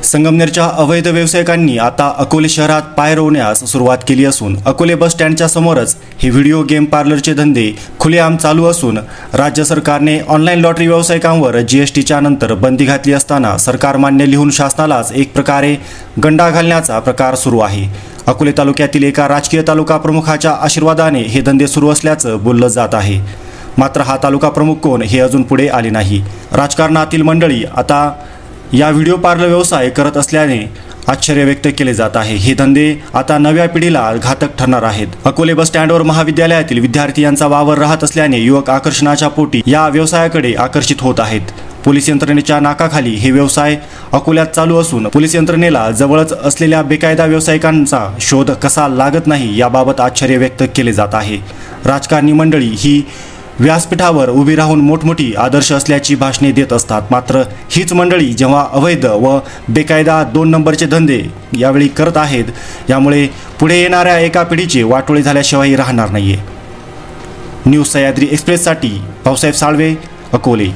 संगमनेरच्या अवैध व्यावसायिकांनी आता अकोले शहरात पाय रोवण्यास सुरुवात केली असून अकोले बस स्टँडच्या समोरच हे व्हिडिओ गेम पार्लरचे धंदे खुलेआम चालू असून राज्य सरकारने ऑनलाईन लॉटरी व्यावसायिकांवर जीएसटीच्या नंतर बंदी घातली असताना सरकार मान्य लिहून शासनालाच एक प्रकारे गंडा घालण्याचा प्रकार सुरू आहे। अकोले तालुक्यातील एका राजकीय तालुका प्रमुखाच्या आशीर्वादाने हे धंदे सुरू असल्याचं बोललं जात आहे। मात्र हा तालुका प्रमुख कोण हे अजून पुढे आले नाही। राजकारणातील मंडळी आता या व्हिडिओ पार्लर व्यवसाय करत असल्याने आश्चर्य व्यक्त केले जात आहे। हे धंदे आता नव्या पिढीला घातक ठरणार आहेत। अकोले बस स्टँडवर महाविद्यालयातील विद्यार्थी यांचा वावर राहत असल्याने युवक आकर्षणाच्या पोटी या व्यवसायाकडे आकर्षित होत आहेत। पोलीस यंत्रणेच्या नाकाखाली हे व्यवसाय अकोल्यात चालू असून पोलीस यंत्रणेला जवळच असलेल्या बेकायदा व्यावसायिकांचा शोध कसा लागत नाही याबाबत आश्चर्य व्यक्त केले जात आहे। राजकारणी मंडळी ही व्यासपीठावर उभी राहून मोठमोठी आदर्श असल्याची भाषणे देत असतात, मात्र हीच मंडळी जेव्हा अवैध व बेकायदा 2 नंबरचे धंदे यावेळी करत आहेत, यामुळे पुढे येणाऱ्या एका पिढीचे वाटोळे झाल्याशिवाय राहणार नाहीये। न्यूज सह्याद्री एक्सप्रेससाठी भाऊसाहेब साळवे, अकोले।